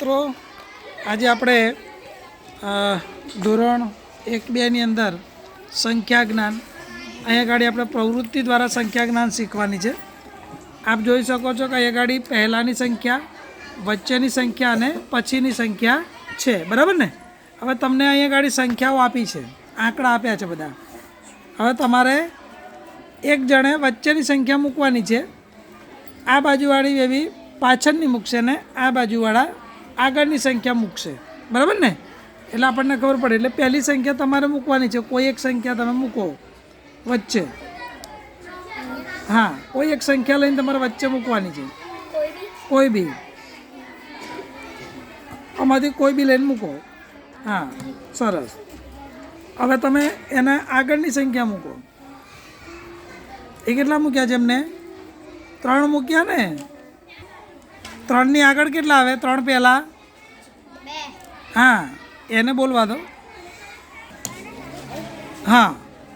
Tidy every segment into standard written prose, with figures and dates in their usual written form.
મિત્રો આજે આપણે ધોરણ 1-2ની અંદર સંખ્યા જ્ઞાન અહીંયા ગાડી આપણે પ્રવૃત્તિ દ્વારા સંખ્યા જ્ઞાન શીખવાની છે। આપ જોઈ શકો છો કે અહીંયા ગાડી પહેલાંની સંખ્યા, વચ્ચેની સંખ્યા અને પછીની સંખ્યા છે, બરાબર ને। હવે તમને અહીંયા ગાડી સંખ્યાઓ આપી છે, આંકડા આપ્યા છે બધા। હવે તમારે એક જણે વચ્ચેની સંખ્યા મૂકવાની છે, આ બાજુવાળી એવી પાછળની મૂકશે ને આ બાજુવાળા આગળની સંખ્યા મૂકશે, બરાબર ને। એટલે આપણને ખબર પડે। એટલે પહેલી સંખ્યા તમારે મૂકવાની છે, કોઈ એક સંખ્યા તમે મૂકો વચ્ચે। હા, કોઈ એક સંખ્યા લઈને તમારે વચ્ચે મૂકવાની છે, કોઈ બી આમાંથી કોઈ બી લઈને મૂકો। હા, સરસ। હવે તમે એના આગળની સંખ્યા મૂકો। એ કેટલા મૂક્યા છે એમને? 3 મૂક્યા ને। 3ની આગળ કેટલા આવે? 3 પહેલાં? હા, એને બોલવા દો। હા,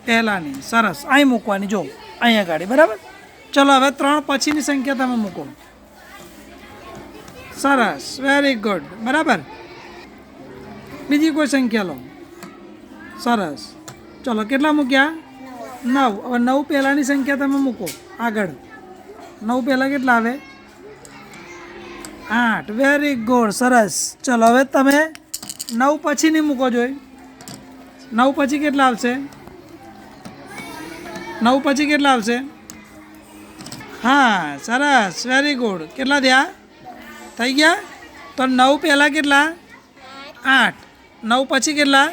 પહેલાંની, સરસ। અહીં મૂકવાની, જો અહીંયા ગાડી, બરાબર। ચલો હવે 3 પછીની સંખ્યા તમે મૂકો। સરસ, વેરી ગુડ, બરાબર। બીજી કોઈ સંખ્યા લો, સરસ। ચલો કેટલા મૂક્યા? 9। હવે 9 પહેલાંની સંખ્યા તમે મૂકો આગળ। 9 પહેલાં કેટલા આવે? 8, વેરી ગુડ, સરસ। ચલો હવે તમે 9 પછીની મૂકો જોઈ। 9 પછી કેટલા આવશે? 9 પછી કેટલા આવશે? હા, સરસ, વેરી ગુડ। કેટલા થયા? થઈ ગયા? તો 9 પહેલાં કેટલા? 8। 9 પછી કેટલા?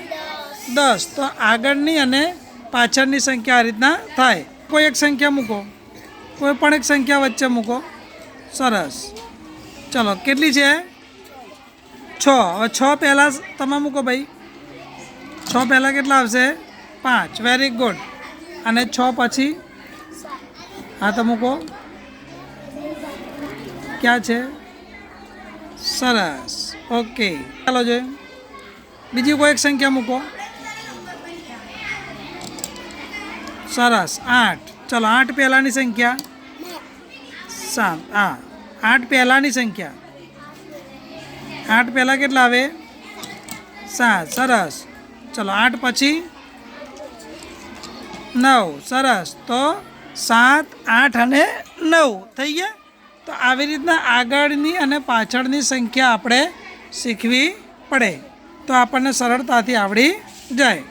10। તો આગળની અને પાછળની સંખ્યા આ રીતના થાય। કોઈ એક સંખ્યા મૂકો, કોઈ પણ એક સંખ્યા વચ્ચે મૂકો, સરસ। ચલો કેટલી છે? 6। હવે 6 પહેલાં તમે મૂકો ભાઈ। 6 પહેલાં કેટલા આવશે? 5, વેરી ગુડ। અને 6 પછી? હા, તો મૂકો। ક્યાં છે? સરસ, ઓકે। ચાલો જોઈએ બીજી કોઈ એક સંખ્યા મૂકો, સરસ। 8। ચલો 8 પહેલાંની સંખ્યા? 7। હા, 8 પહેલાંની સંખ્યા? 8 પહેલાં કેટલા આવે? 7, સરસ। ચલો 8 પછી? 9, સરસ। તો 7, 8 અને 9 થઈ ગયા। તો આવી રીતના આગળની અને પાછળની સંખ્યા આપણે શીખવી પડે, તો આપણને સરળતાથી આવડી જાય।